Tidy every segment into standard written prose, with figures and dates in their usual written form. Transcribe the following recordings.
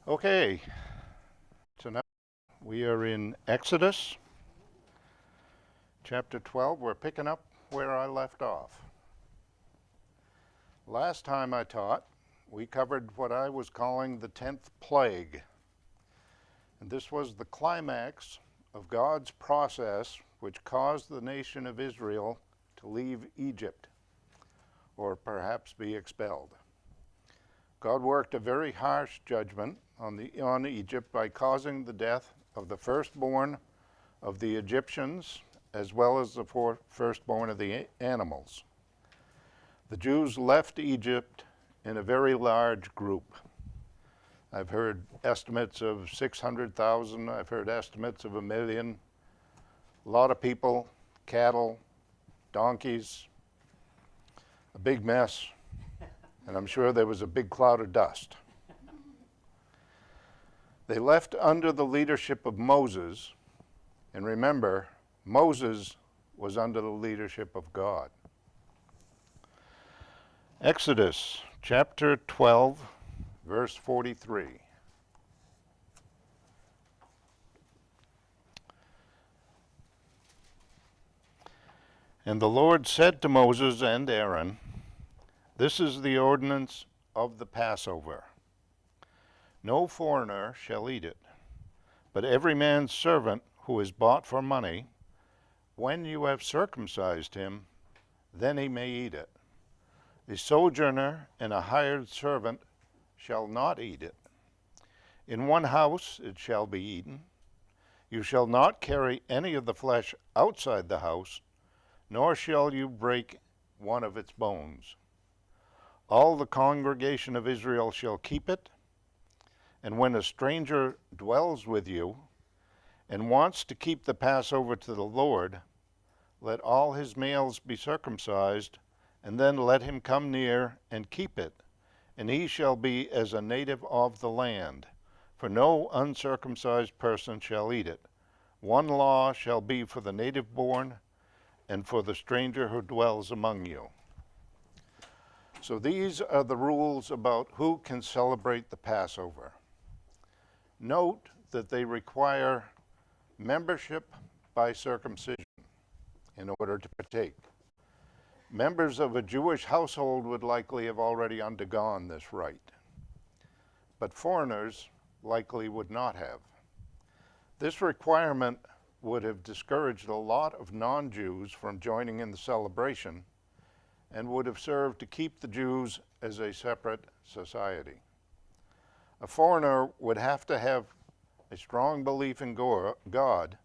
Okay, tonight we are in Exodus chapter 12. We're picking up where I left off. Last time I taught, we covered what I was calling the 10th plague. And this was the climax of God's process which caused the nation of Israel to leave Egypt, or perhaps be expelled. God worked a very harsh judgment on Egypt by causing the death of the firstborn of the Egyptians as well as the firstborn of the animals. The Jews left Egypt in a very large group. I've heard estimates of 600,000. I've heard estimates of 1 million. A lot of people, cattle, donkeys, a big mess. And I'm sure there was a big cloud of dust. They left under the leadership of Moses, and remember, Moses was under the leadership of God. Exodus chapter 12, verse 43. And the Lord said to Moses and Aaron, "This is the ordinance of the Passover. No foreigner shall eat it, but every man's servant who is bought for money, when you have circumcised him, then he may eat it. A sojourner and a hired servant shall not eat it. In one house it shall be eaten. You shall not carry any of the flesh outside the house, nor shall you break one of its bones. All the congregation of Israel shall keep it, and when a stranger dwells with you and wants to keep the Passover to the Lord, let all his males be circumcised, and then let him come near and keep it, and he shall be as a native of the land, for no uncircumcised person shall eat it. One law shall be for the native born and for the stranger who dwells among you." So these are the rules about who can celebrate the Passover. Note that they require membership by circumcision in order to partake. Members of a Jewish household would likely have already undergone this rite, but foreigners likely would not have. This requirement would have discouraged a lot of non-Jews from joining in the celebration and would have served to keep the Jews as a separate society. A foreigner would have to have a strong belief in God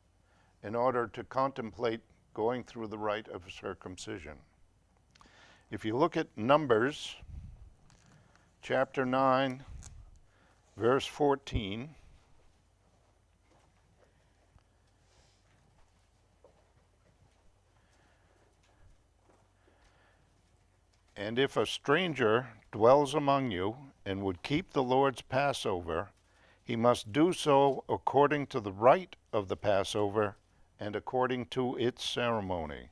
in order to contemplate going through the rite of circumcision. If you look at Numbers chapter 9, verse 14, "And if a stranger dwells among you and would keep the Lord's Passover, he must do so according to the rite of the Passover and according to its ceremony.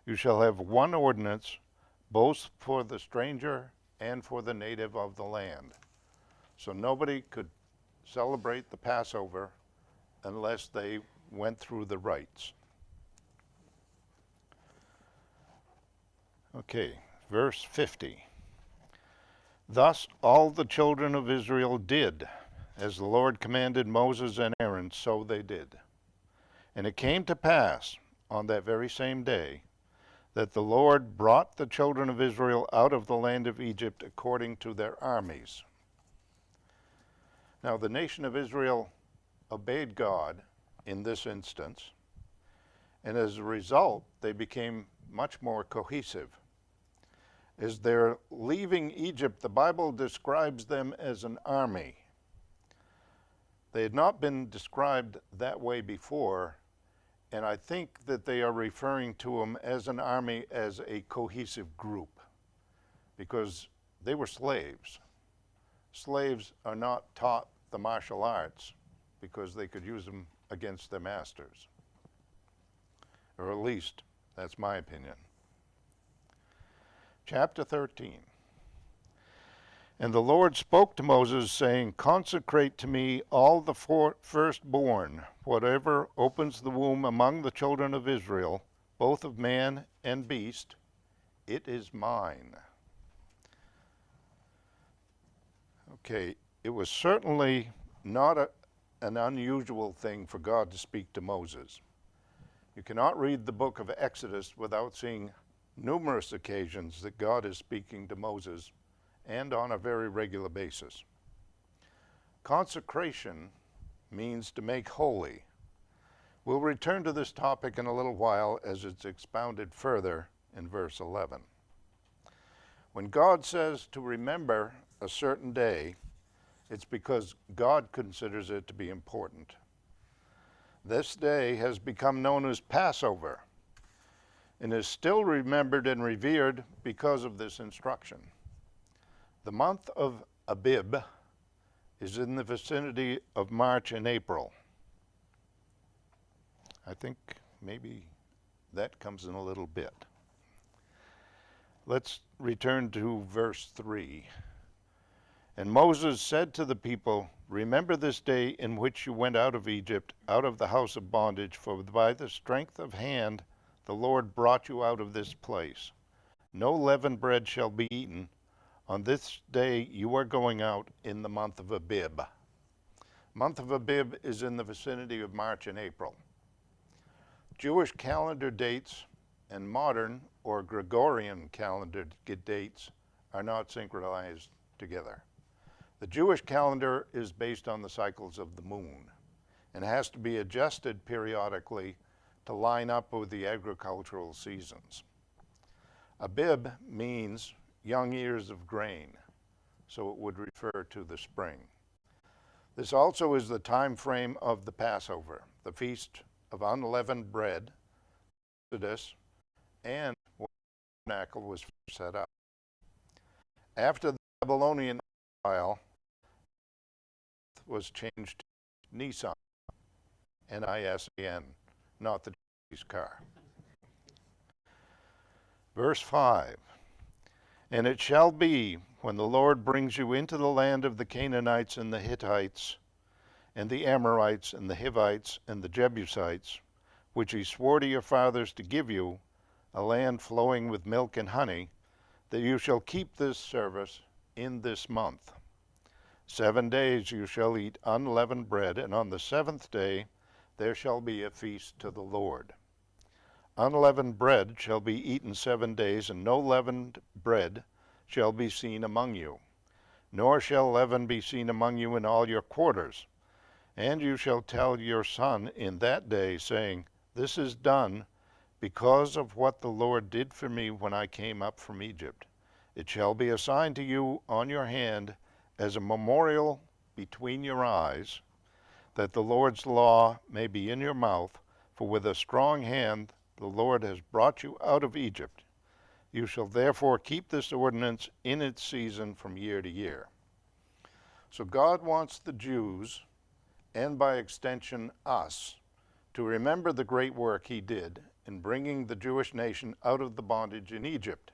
You shall have one ordinance, both for the stranger and for the native of the land." So nobody could celebrate the Passover unless they went through the rites. Okay. Verse 50. "Thus all the children of Israel did, as the Lord commanded Moses and Aaron, so they did. And it came to pass on that very same day that the Lord brought the children of Israel out of the land of Egypt according to their armies." Now the nation of Israel obeyed God in this instance, and as a result they became much more cohesive. As they're leaving Egypt, the Bible describes them as an army. They had not been described that way before, and I think that they are referring to them as an army as a cohesive group, because they were slaves. Slaves are not taught the martial arts because they could use them against their masters, or at least that's my opinion. Chapter 13. And the Lord spoke to Moses, saying, Consecrate to me all the firstborn, whatever opens the womb among the children of Israel, both of man and beast, it is mine. Okay, it was certainly not an unusual thing for God to speak to Moses. You cannot read the book of Exodus without seeing numerous occasions that God is speaking to Moses, and on a very regular basis. Consecration means to make holy. We'll return to this topic in a little while as it's expounded further in verse 11. When God says to remember a certain day, it's because God considers it to be important. This day has become known as Passover and is still remembered and revered because of this instruction. The month of Abib is in the vicinity of March and April. I think maybe that comes in a little bit. Let's return to verse 3. And Moses said to the people, Remember this day in which you went out of Egypt, out of the house of bondage, for by the strength of hand the Lord brought you out of this place. No leavened bread shall be eaten. On this day you are going out in the month of Abib. Month of Abib is in the vicinity of March and April. Jewish calendar dates and modern or Gregorian calendar dates are not synchronized together. The Jewish calendar is based on the cycles of the moon and has to be adjusted periodically to line up with the agricultural seasons. Abib means young ears of grain, so it would refer to the spring. This also is the time frame of the Passover, the Feast of Unleavened Bread, Exodus, and when the tabernacle was set up. After the Babylonian exile, was changed to Nisan, N-I-S-A-N, not the Chinese car. Verse 5, And it shall be, when the Lord brings you into the land of the Canaanites and the Hittites, and the Amorites and the Hivites and the Jebusites, which he swore to your fathers to give you, a land flowing with milk and honey, that you shall keep this service in this month. 7 days you shall eat unleavened bread, and on the 7th day there shall be a feast to the Lord. Unleavened bread shall be eaten 7 days, and no leavened bread shall be seen among you, nor shall leaven be seen among you in all your quarters. And you shall tell your son in that day, saying, This is done because of what the Lord did for me when I came up from Egypt. It shall be a sign to you on your hand as a memorial between your eyes, that the Lord's law may be in your mouth, for with a strong hand the Lord has brought you out of Egypt. You shall therefore keep this ordinance in its season from year to year. So God wants the Jews, and by extension us, to remember the great work he did in bringing the Jewish nation out of the bondage in Egypt.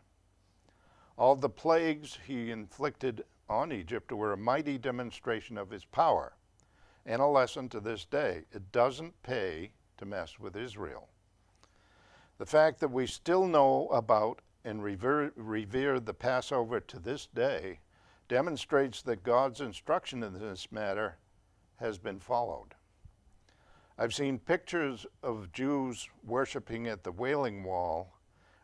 All the plagues he inflicted on Egypt were a mighty demonstration of his power, and a lesson to this day. It doesn't pay to mess with Israel. The fact that we still know about and revere the Passover to this day demonstrates that God's instruction in this matter has been followed. I've seen pictures of Jews worshiping at the Wailing Wall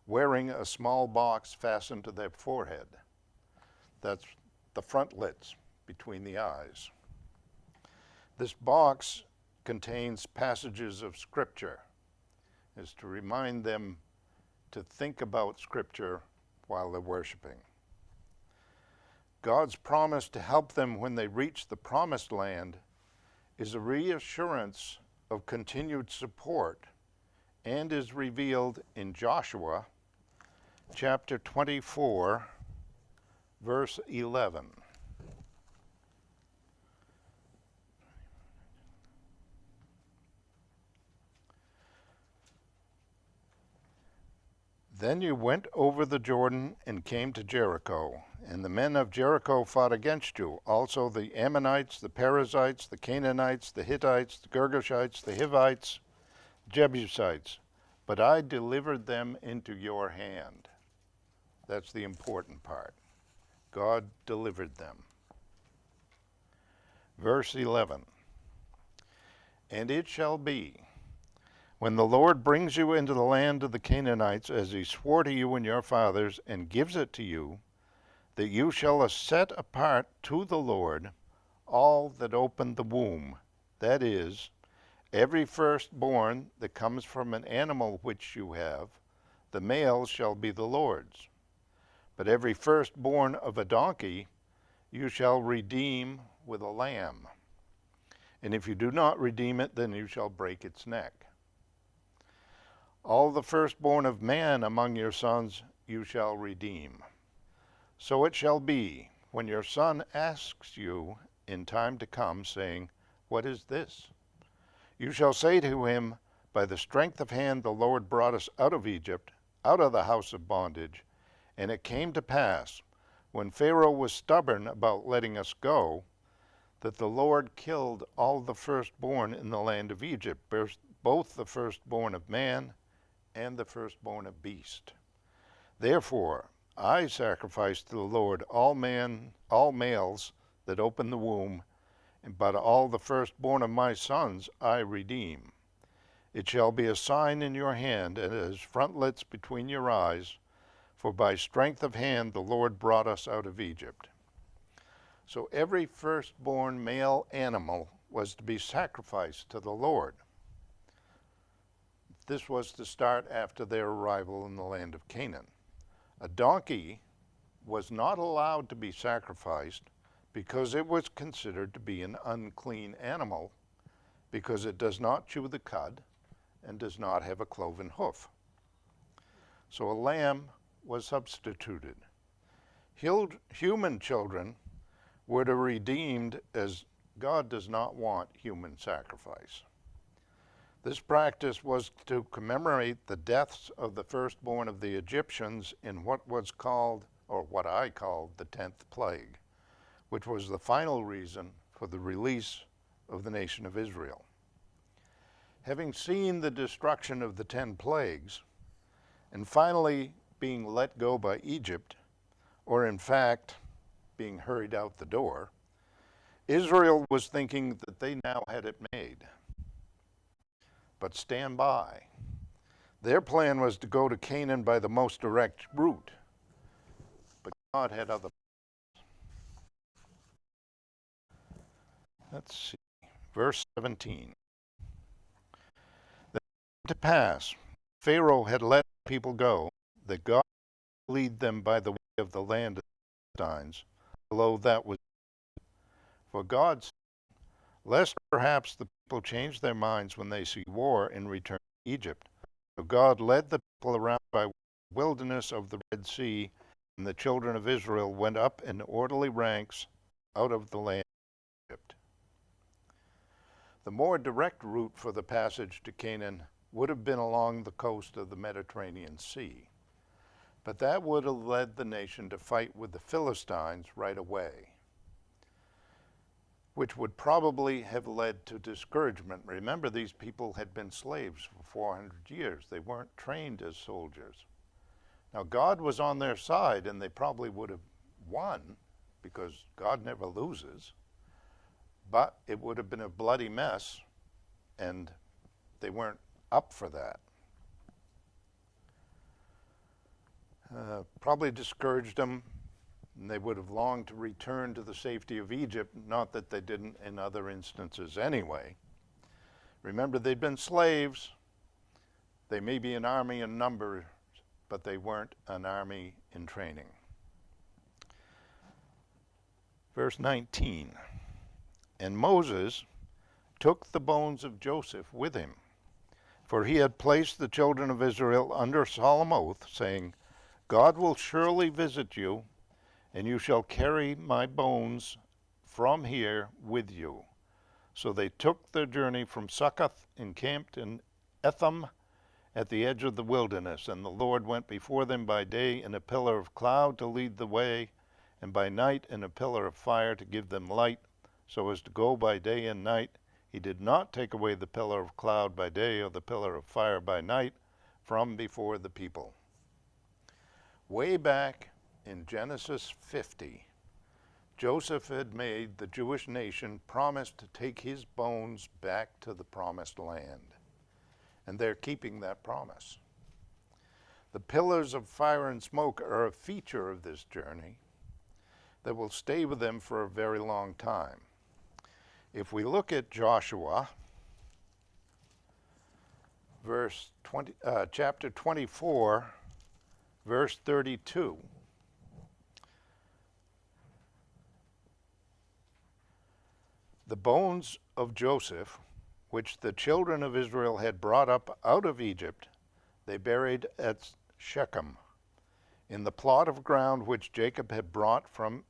wearing a small box fastened to their forehead. That's the frontlets between the eyes. This box contains passages of Scripture, is to remind them to think about Scripture while they're worshiping. God's promise to help them when they reach the promised land is a reassurance of continued support and is revealed in Joshua chapter 24, verse 11. Then you went over the Jordan and came to Jericho, and the men of Jericho fought against you, also the Ammonites, the Perizzites, the Canaanites, the Hittites, the Girgashites, the Hivites, Jebusites, but I delivered them into your hand. That's the important part. God delivered them. Verse 11, and it shall be, when the Lord brings you into the land of the Canaanites, as he swore to you and your fathers, and gives it to you, that you shall set apart to the Lord all that open the womb, that is, every firstborn that comes from an animal which you have, the male shall be the Lord's. But every firstborn of a donkey you shall redeem with a lamb. And if you do not redeem it, then you shall break its neck. All the firstborn of man among your sons you shall redeem. So it shall be, when your son asks you in time to come, saying, what is this? You shall say to him, by the strength of hand the Lord brought us out of Egypt, out of the house of bondage. And it came to pass, when Pharaoh was stubborn about letting us go, that the Lord killed all the firstborn in the land of Egypt, both the firstborn of man and the firstborn of beast. Therefore I sacrifice to the Lord all males that open the womb, but all the firstborn of my sons I redeem. It shall be a sign in your hand, and as frontlets between your eyes, for by strength of hand the Lord brought us out of Egypt. So every firstborn male animal was to be sacrificed to the Lord. This was to start after their arrival in the land of Canaan. A donkey was not allowed to be sacrificed because it was considered to be an unclean animal, because it does not chew the cud and does not have a cloven hoof. So a lamb was substituted. Human children were to be redeemed, as God does not want human sacrifice. This practice was to commemorate the deaths of the firstborn of the Egyptians in what was called, or what I called, the 10th plague, which was the final reason for the release of the nation of Israel. Having seen the destruction of the 10 plagues, and finally being let go by Egypt, or in fact being hurried out the door, Israel was thinking that they now had it made. But stand by. Their plan was to go to Canaan by the most direct route. But God had other plans. Let's see. Verse 17. That came to pass, Pharaoh had let people go, that God would lead them by the way of the land of the Philistines, although that was for God said, lest perhaps the people change their minds when they see war and return to Egypt. So God led the people around by the wilderness of the Red Sea, and the children of Israel went up in orderly ranks out of the land of Egypt. The more direct route for the passage to Canaan would have been along the coast of the Mediterranean Sea, but that would have led the nation to fight with the Philistines right away, which would probably have led to discouragement. Remember, these people had been slaves for 400 years. They weren't trained as soldiers. Now, God was on their side, and they probably would have won, because God never loses, but it would have been a bloody mess, and they weren't up for that. Probably discouraged them, and they would have longed to return to the safety of Egypt, not that they didn't in other instances anyway. Remember, they'd been slaves. They may be an army in numbers, but they weren't an army in training. Verse 19, and Moses took the bones of Joseph with him, for he had placed the children of Israel under solemn oath, saying, God will surely visit you, and you shall carry my bones from here with you. So they took their journey from Succoth, encamped in Etham, at the edge of the wilderness. And the Lord went before them by day in a pillar of cloud to lead the way, and by night in a pillar of fire to give them light, so as to go by day and night. He did not take away the pillar of cloud by day or the pillar of fire by night from before the people. Way back in Genesis 50, Joseph had made the Jewish nation promise to take his bones back to the promised land. And they're keeping that promise. The pillars of fire and smoke are a feature of this journey that will stay with them for a very long time. If we look at Joshua, chapter 24, verse 32, the bones of Joseph, which the children of Israel had brought up out of Egypt, they buried at Shechem, in the plot of ground which Jacob had bought from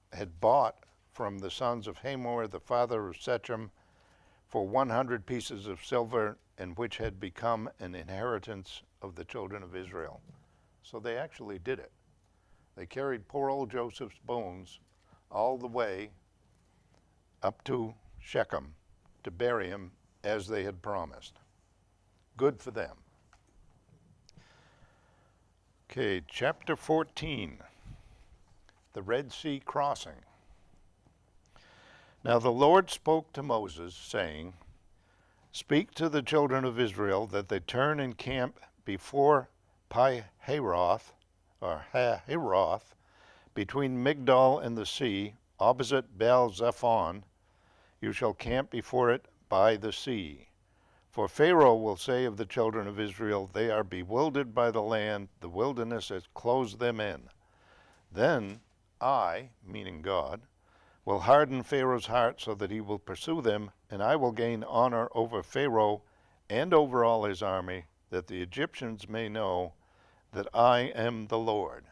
the sons of Hamor, the father of Shechem, for 100 pieces of silver, and which had become an inheritance of the children of Israel. So they actually did it. They carried poor old Joseph's bones all the way up to Shechem to bury him as they had promised. Good for them. Okay, chapter 14, the Red Sea crossing. Now the Lord spoke to Moses, saying, "Speak to the children of Israel that they turn and camp before Pi-hahiroth, or Hahiroth, between Migdol and the sea, opposite Baal-zephon. You shall camp before it by the sea. For Pharaoh will say of the children of Israel, they are bewildered by the land, the wilderness has closed them in. Then I," meaning God, "will harden Pharaoh's heart so that he will pursue them, and I will gain honor over Pharaoh and over all his army, that the Egyptians may know that I am the Lord."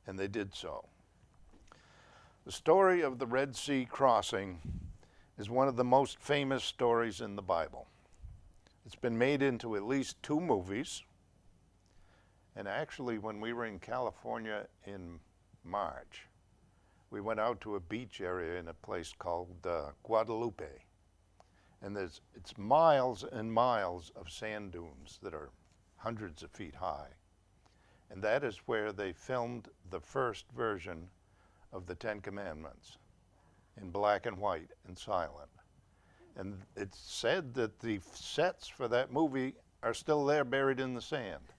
And they did so. The story of the Red Sea crossing is one of the most famous stories in the Bible. It's been made into at least 2 movies. And actually, when we were in California in March, we went out to a beach area in a place called Guadalupe. And it's miles and miles of sand dunes that are hundreds of feet high. And that is where they filmed the first version of the 10 Commandments in black and white and silent. And it's said that the sets for that movie are still there buried in the sand.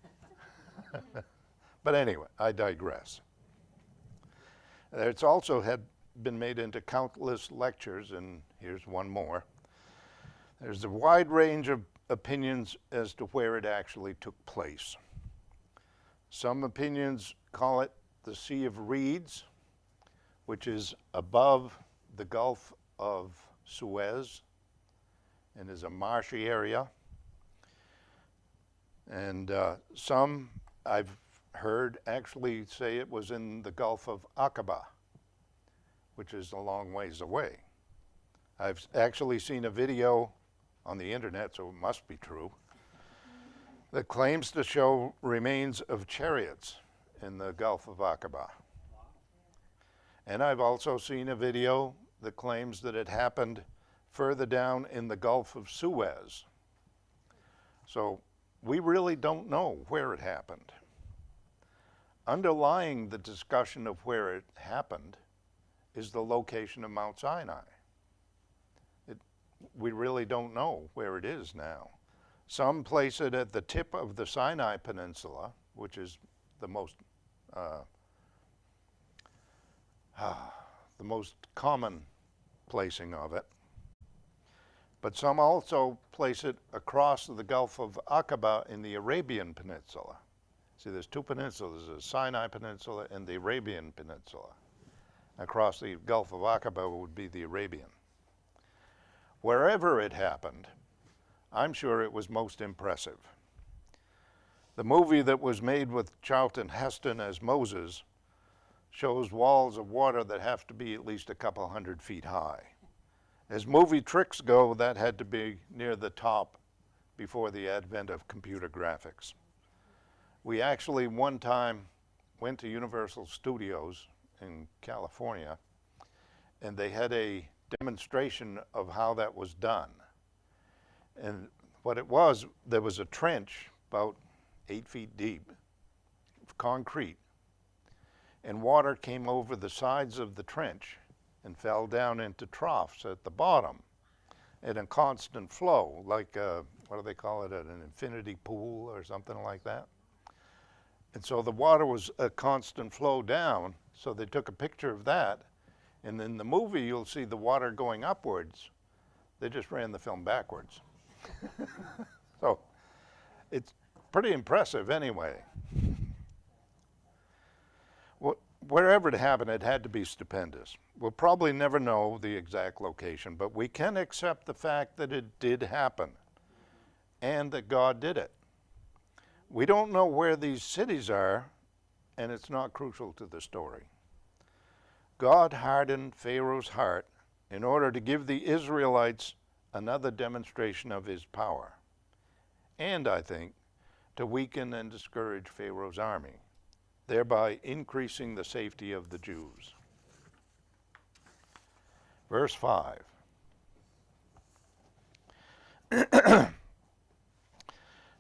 But anyway, I digress. It's also had been made into countless lectures, and here's one more. There's a wide range of opinions as to where it actually took place. Some opinions call it the Sea of Reeds, which is above the Gulf of Suez and is a marshy area. And some I've heard actually say it was in the Gulf of Aqaba, which is a long ways away. I've actually seen a video on the internet, so it must be true, that claims to show remains of chariots in the Gulf of Aqaba. And I've also seen a video that claims that it happened further down in the Gulf of Suez. So we really don't know where it happened. Underlying the discussion of where it happened is the location of Mount Sinai. We really don't know where it is now. Some place it at the tip of the Sinai Peninsula, which is the most common placing of it. But some also place it across the Gulf of Aqaba in the Arabian Peninsula. See, there's 2 peninsulas, the Sinai Peninsula and the Arabian Peninsula. Across the Gulf of Aqaba would be the Arabian. Wherever it happened, I'm sure it was most impressive. The movie that was made with Charlton Heston as Moses shows walls of water that have to be at least a couple hundred feet high. As movie tricks go, that had to be near the top before the advent of computer graphics. We actually one time went to Universal Studios in California, and they had a demonstration of how that was done. And what it was, there was a trench about 8 feet deep, concrete, and water came over the sides of the trench and fell down into troughs at the bottom in a constant flow, like what do they call it, an infinity pool or something like that. And so the water was a constant flow down, so they took a picture of that, and in the movie you'll see the water going upwards. They just ran the film backwards. So it's pretty impressive anyway. Wherever it happened, it had to be stupendous. We'll probably never know the exact location, but we can accept the fact that it did happen and that God did it. We don't know where these cities are, and it's not crucial to the story. God hardened Pharaoh's heart in order to give the Israelites another demonstration of his power, and I think to weaken and discourage Pharaoh's army, thereby increasing the safety of the Jews. Verse 5.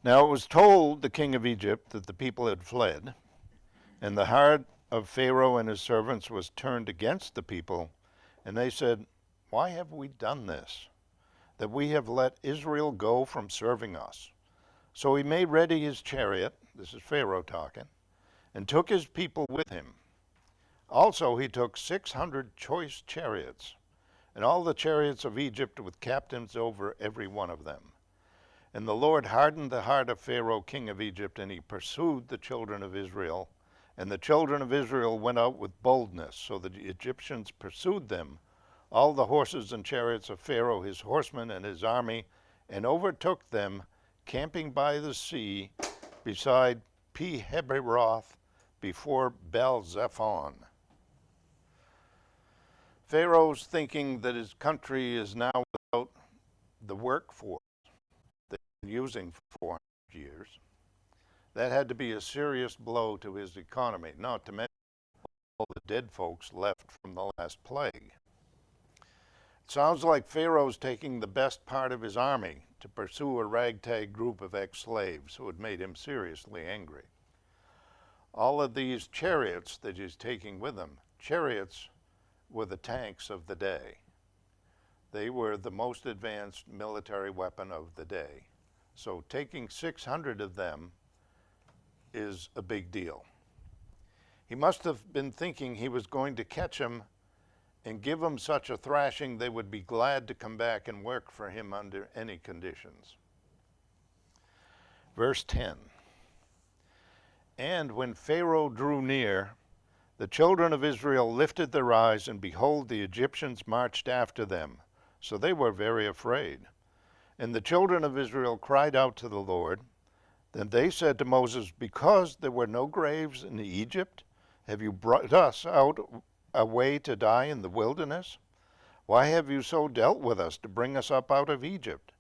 Now it was told the king of Egypt that the people had fled, and the heart of Pharaoh and his servants was turned against the people, and they said, "Why have we done this, that we have let Israel go from serving us?" So he made ready his chariot, this is Pharaoh talking, and took his people with him. Also he took 600 choice chariots, and all the chariots of Egypt with captains over every one of them. And the Lord hardened the heart of Pharaoh, king of Egypt, and he pursued the children of Israel. And the children of Israel went out with boldness, so the Egyptians pursued them, all the horses and chariots of Pharaoh, his horsemen, and his army, and overtook them, camping by the sea beside Pi-Hahiroth, before Baal-zephon. Pharaoh's thinking that his country is now without the workforce they've been using for 400 years. That had to be a serious blow to his economy, not to mention all the dead folks left from the last plague. It sounds like Pharaoh's taking the best part of his army to pursue a ragtag group of ex-slaves who had made him seriously angry. All of these chariots that he's taking with him, chariots were the tanks of the day. They were the most advanced military weapon of the day. So taking 600 of them is a big deal. He must have been thinking he was going to catch them and give them such a thrashing they would be glad to come back and work for him under any conditions. Verse 10. And when Pharaoh drew near, the children of Israel lifted their eyes, and behold, the Egyptians marched after them. So they were very afraid. And the children of Israel cried out to the Lord. Then they said to Moses, "Because there were no graves in Egypt, have you brought us out away to die in the wilderness? Why have you so dealt with us to bring us up out of Egypt?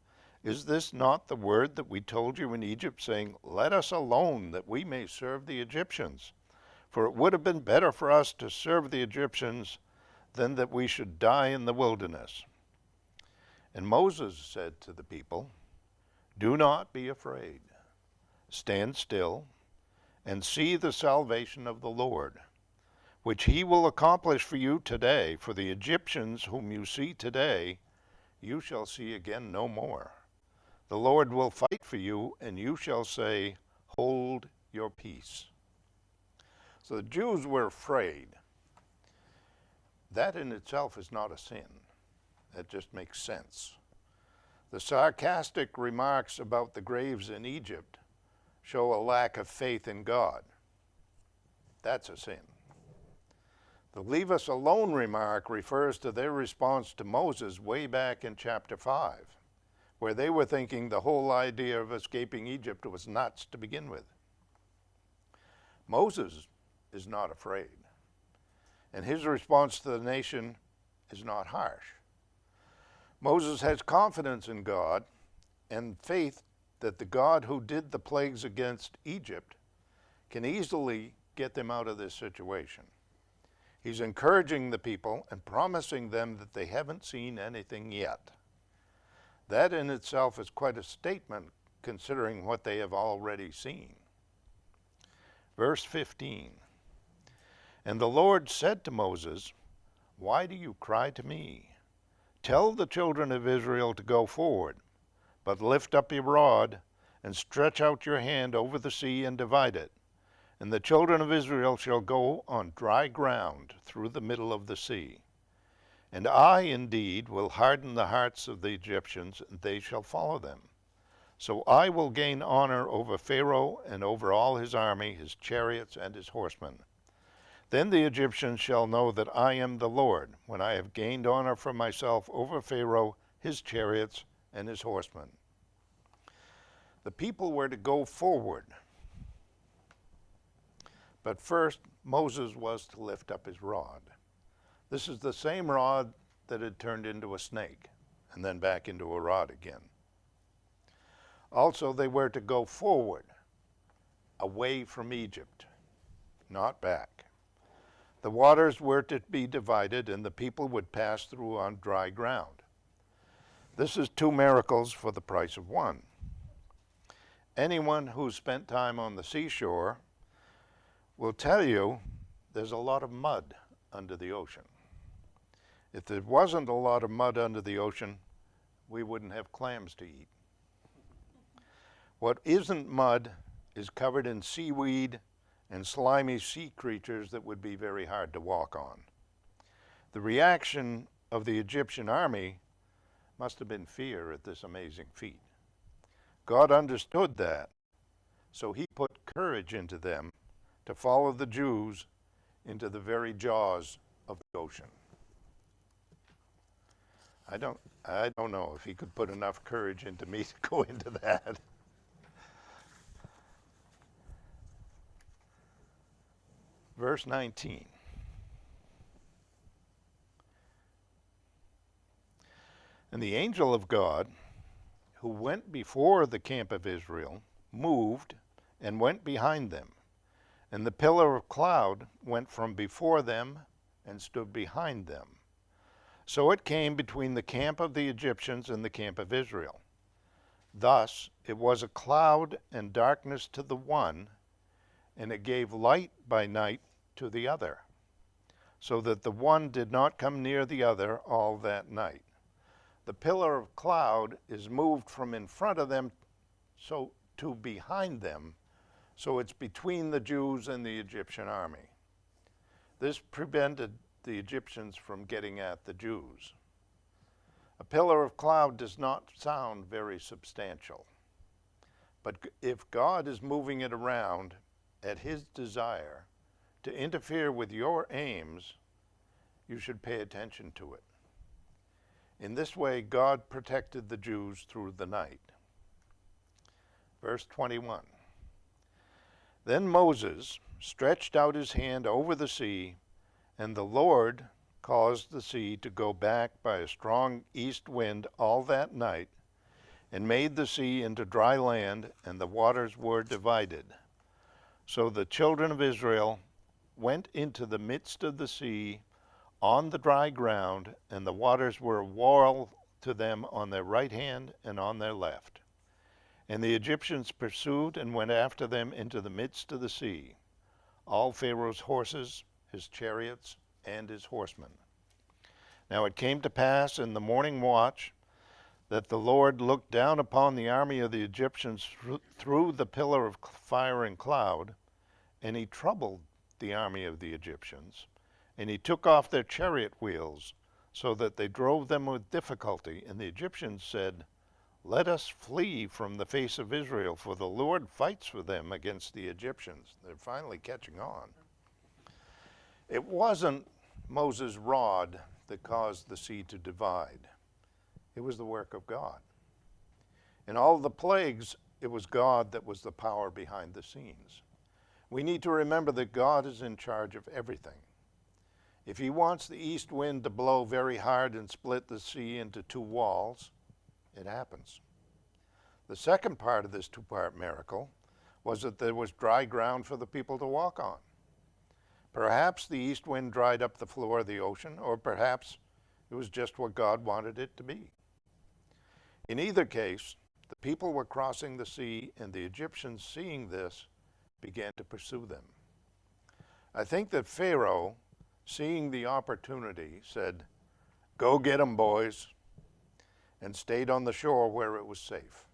Is this not the word that we told you in Egypt, saying, 'Let us alone, that we may serve the Egyptians'? For it would have been better for us to serve the Egyptians than that we should die in the wilderness." And Moses said to the people, "Do not be afraid. Stand still and see the salvation of the Lord, which he will accomplish for you today. For the Egyptians whom you see today, you shall see again no more. The Lord will fight for you, and you shall say, 'Hold your peace.'" So the Jews were afraid. That in itself is not a sin. That just makes sense. The sarcastic remarks about the graves in Egypt show a lack of faith in God. That's a sin. The "leave us alone" remark refers to their response to Moses way back in chapter 5, where they were thinking the whole idea of escaping Egypt was nuts to begin with. Moses is not afraid, and his response to the nation is not harsh. Moses has confidence in God and faith that the God who did the plagues against Egypt can easily get them out of this situation. He's encouraging the people and promising them that they haven't seen anything yet. That in itself is quite a statement considering what they have already seen. Verse 15, and the Lord said to Moses, why do you cry to me? Tell the children of Israel to go forward, but lift up your rod and stretch out your hand over the sea and divide it. And the children of Israel shall go on dry ground through the middle of the sea. And I indeed will harden the hearts of the Egyptians, and they shall follow them. So I will gain honor over Pharaoh and over all his army, his chariots, and his horsemen. Then the Egyptians shall know that I am the Lord, when I have gained honor for myself over Pharaoh, his chariots, and his horsemen. The people were to go forward. But first, Moses was to lift up his rod. This is the same rod that had turned into a snake, and then back into a rod again. Also, they were to go forward, away from Egypt, not back. The waters were to be divided, and the people would pass through on dry ground. This is 2 miracles for the price of 1. Anyone who's spent time on the seashore will tell you there's a lot of mud under the ocean. If there wasn't a lot of mud under the ocean, we wouldn't have clams to eat. What isn't mud is covered in seaweed and slimy sea creatures that would be very hard to walk on. The reaction of the Egyptian army must have been fear at this amazing feat. God understood that, so he put courage into them to follow the Jews into the very jaws of the ocean. I don't know if he could put enough courage into me to go into that. Verse 19. And the angel of God, who went before the camp of Israel, moved and went behind them. And the pillar of cloud went from before them and stood behind them. So it came between the camp of the Egyptians and the camp of Israel. Thus it was a cloud and darkness to the one, and it gave light by night to the other, so that the one did not come near the other all that night. The pillar of cloud is moved from in front of them so to behind them, so it's between the Jews and the Egyptian army. This prevented the Egyptians from getting at the Jews. A pillar of cloud does not sound very substantial, but if God is moving it around at his desire to interfere with your aims, you should pay attention to it. In this way, God protected the Jews through the night. Verse 21. Then Moses stretched out his hand over the sea, and the Lord caused the sea to go back by a strong east wind all that night, and made the sea into dry land, and the waters were divided. So the children of Israel went into the midst of the sea on the dry ground, and the waters were a wall to them on their right hand and on their left. And the Egyptians pursued and went after them into the midst of the sea, all Pharaoh's horses, his chariots, and his horsemen. Now it came to pass in the morning watch that the Lord looked down upon the army of the Egyptians through the pillar of fire and cloud, and he troubled the army of the Egyptians, and he took off their chariot wheels, so that they drove them with difficulty. And the Egyptians said, let us flee from the face of Israel, for the Lord fights for them against the Egyptians. They're finally catching on. It wasn't Moses' rod that caused the sea to divide. It was the work of God. In all the plagues, it was God that was the power behind the scenes. We need to remember that God is in charge of everything. If he wants the east wind to blow very hard and split the sea into 2 walls, it happens. The second part of this 2-part miracle was that there was dry ground for the people to walk on. Perhaps the east wind dried up the floor of the ocean, or perhaps it was just what God wanted it to be. In either case, the people were crossing the sea, and the Egyptians, seeing this, began to pursue them. I think that Pharaoh, seeing the opportunity, said, "Go get them, boys," and stayed on the shore where it was safe.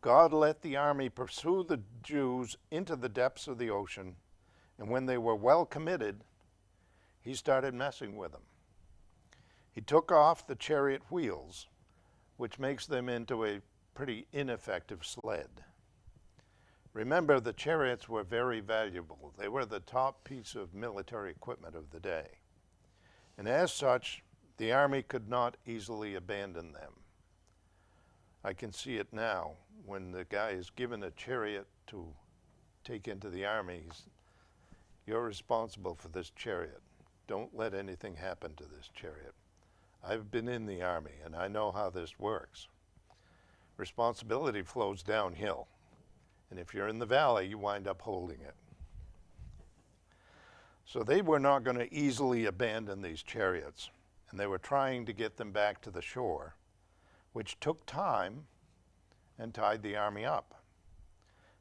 God let the army pursue the Jews into the depths of the ocean, and when they were well committed, he started messing with them. He took off the chariot wheels, which makes them into a pretty ineffective sled. Remember, the chariots were very valuable. They were the top piece of military equipment of the day. And as such, the army could not easily abandon them. I can see it now when the guy is given a chariot to take into the army. You're responsible for this chariot. Don't let anything happen to this chariot. I've been in the army and I know how this works. Responsibility flows downhill. And if you're in the valley, you wind up holding it. So they were not going to easily abandon these chariots, and they were trying to get them back to the shore, which took time and tied the army up.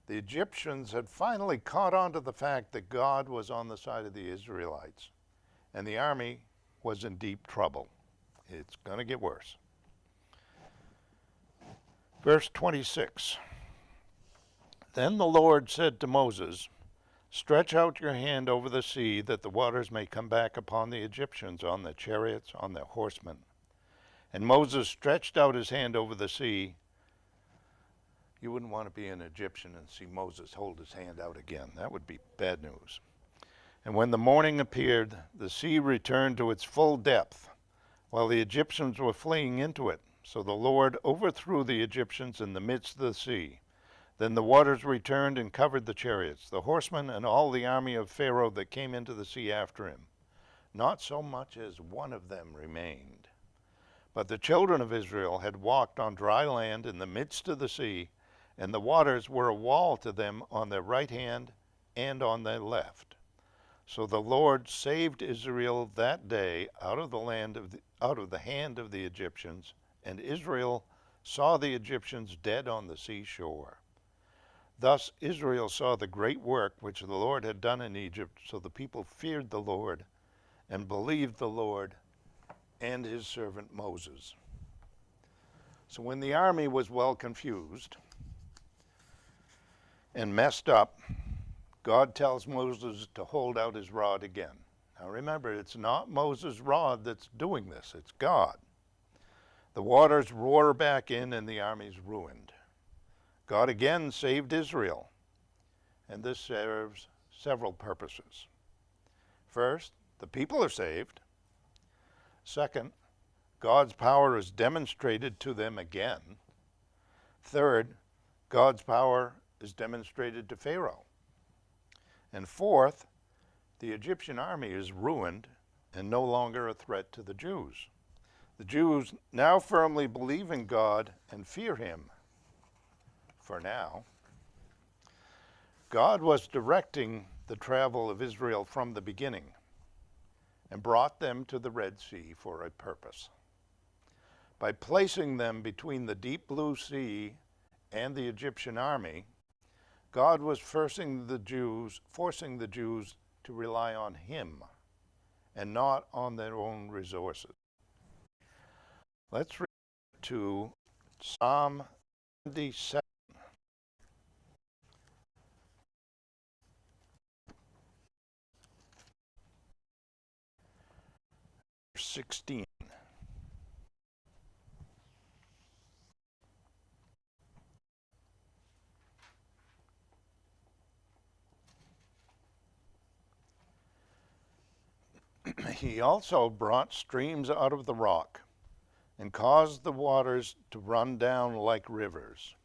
The Egyptians had finally caught on to the fact that God was on the side of the Israelites, and the army was in deep trouble. It's going to get worse. Verse 26. Then the Lord said to Moses, "Stretch out your hand over the sea, that the waters may come back upon the Egyptians, on the chariots, on the horsemen." And Moses stretched out his hand over the sea. You wouldn't want to be an Egyptian and see Moses hold his hand out again. That would be bad news. And when the morning appeared, the sea returned to its full depth, while the Egyptians were fleeing into it. So the Lord overthrew the Egyptians in the midst of the sea. Then the waters returned and covered the chariots, the horsemen, and all the army of Pharaoh that came into the sea after him. Not so much as one of them remained. But the children of Israel had walked on dry land in the midst of the sea, and the waters were a wall to them on their right hand and on their left. So the Lord saved Israel that day out of the hand of the Egyptians, and Israel saw the Egyptians dead on the seashore. Thus Israel saw the great work which the Lord had done in Egypt, so the people feared the Lord and believed the Lord and his servant Moses. So when the army was well confused and messed up, God tells Moses to hold out his rod again. Now remember, it's not Moses' rod that's doing this, it's God. The waters roar back in and the army's ruined. God again saved Israel, and this serves several purposes. First, the people are saved. Second, God's power is demonstrated to them again. Third, God's power is demonstrated to Pharaoh. And fourth, the Egyptian army is ruined and no longer a threat to the Jews. The Jews now firmly believe in God and fear him. For now, God was directing the travel of Israel from the beginning and brought them to the Red Sea for a purpose. By placing them between the deep blue sea and the Egyptian army, God was forcing the Jews to rely on him and not on their own resources. Let's read to Psalm 77. 16. He also brought streams out of the rock and caused the waters to run down like rivers.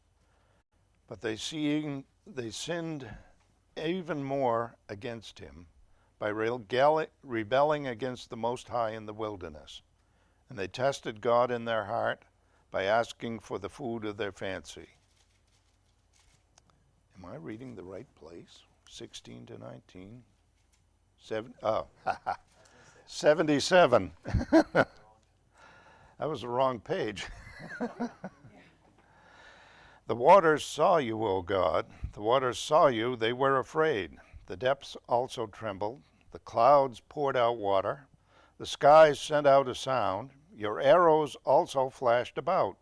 But they sinned even more against him by rebelling against the Most High in the wilderness. And they tested God in their heart by asking for the food of their fancy. Am I reading the right place? 16 to 19? 77. That was the wrong page. The waters saw you, O God. The waters saw you, they were afraid. The depths also trembled. The clouds poured out water. The skies sent out a sound. Your arrows also flashed about.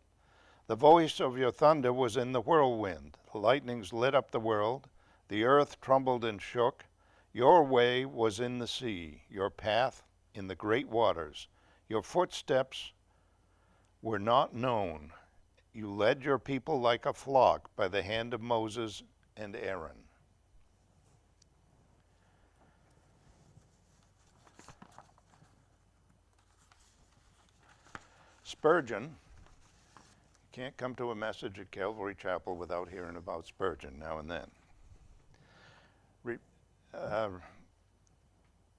The voice of your thunder was in the whirlwind. The lightnings lit up the world. The earth trembled and shook. Your way was in the sea, your path in the great waters. Your footsteps were not known. You led your people like a flock by the hand of Moses and Aaron. Spurgeon, can't come to a message at Calvary Chapel without hearing about Spurgeon now and then.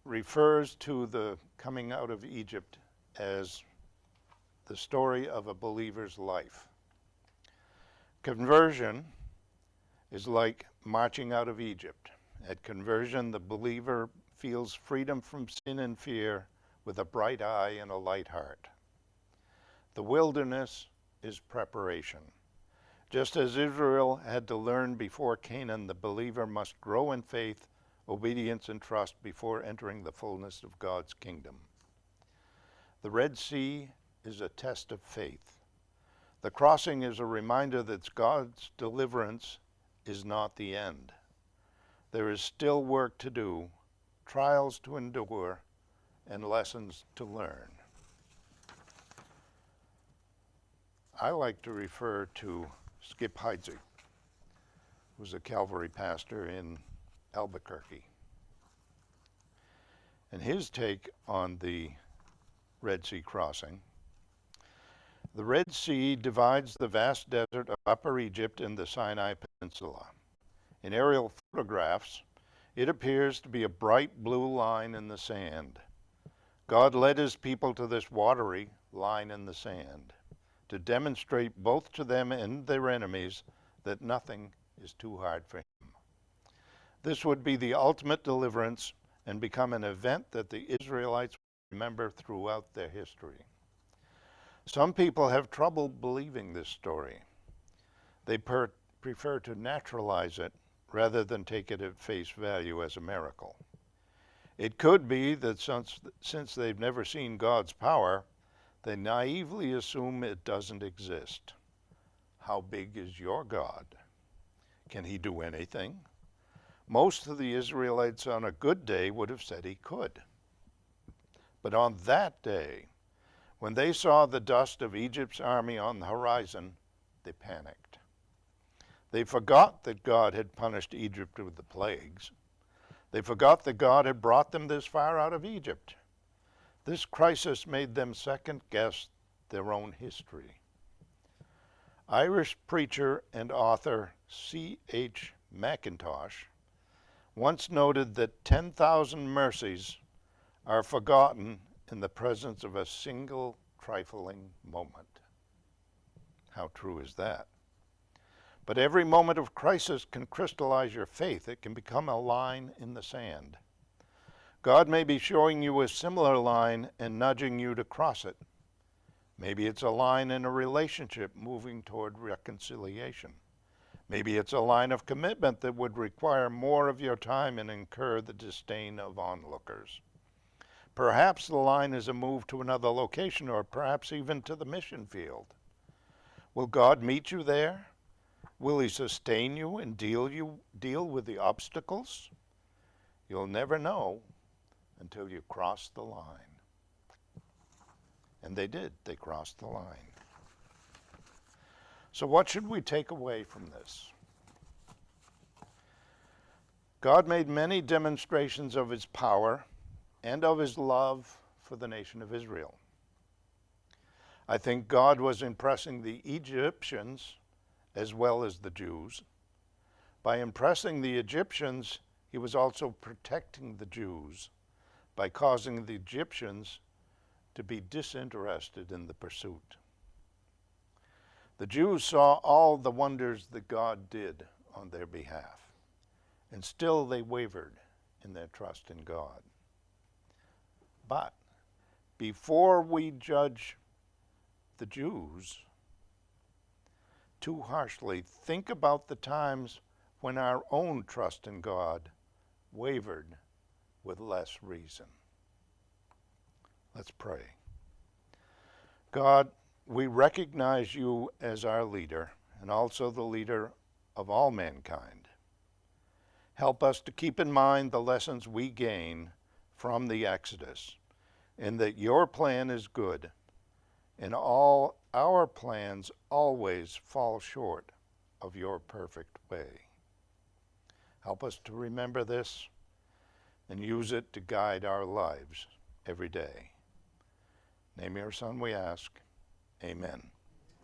Refers to the coming out of Egypt as the story of a believer's life. Conversion is like marching out of Egypt. At conversion, the believer feels freedom from sin and fear with a bright eye and a light heart. The wilderness is preparation. Just as Israel had to learn before Canaan, the believer must grow in faith, obedience, and trust before entering the fullness of God's kingdom. The Red Sea is a test of faith. The crossing is a reminder that God's deliverance is not the end. There is still work to do, trials to endure, and lessons to learn. I like to refer to Skip Heitzig, who was a Calvary pastor in Albuquerque. And his take on the Red Sea crossing: the Red Sea divides the vast desert of Upper Egypt and the Sinai Peninsula. In aerial photographs, it appears to be a bright blue line in the sand. God led his people to this watery line in the sand to demonstrate both to them and their enemies that nothing is too hard for him. This would be the ultimate deliverance and become an event that the Israelites remember throughout their history. Some people have trouble believing this story. They prefer to naturalize it rather than take it at face value as a miracle. It could be that since they've never seen God's power, they naively assume it doesn't exist. How big is your God? Can he do anything? Most of the Israelites on a good day would have said he could. But on that day, when they saw the dust of Egypt's army on the horizon, they panicked. They forgot that God had punished Egypt with the plagues. They forgot that God had brought them this far out of Egypt. This crisis made them second-guess their own history. Irish preacher and author C.H. Mackintosh once noted that 10,000 mercies are forgotten in the presence of a single trifling moment. How true is that? But every moment of crisis can crystallize your faith. It can become a line in the sand. God may be showing you a similar line and nudging you to cross it. Maybe it's a line in a relationship moving toward reconciliation. Maybe it's a line of commitment that would require more of your time and incur the disdain of onlookers. Perhaps the line is a move to another location, or perhaps even to the mission field. Will God meet you there? Will he sustain you and deal with the obstacles? You'll never know until you cross the line. And they did. They crossed the line. So what should we take away from this? God made many demonstrations of his power and of his love for the nation of Israel. I think God was impressing the Egyptians as well as the Jews. By impressing the Egyptians, he was also protecting the Jews by causing the Egyptians to be disinterested in the pursuit. The Jews saw all the wonders that God did on their behalf. And still they wavered in their trust in God. But before we judge the Jews too harshly, think about the times when our own trust in God wavered with less reason. Let's pray. God, we recognize you as our leader and also the leader of all mankind. Help us to keep in mind the lessons we gain from the Exodus, and that your plan is good, and all our plans always fall short of your perfect way. Help us to remember this and use it to guide our lives every day. In the name of your Son we ask, amen.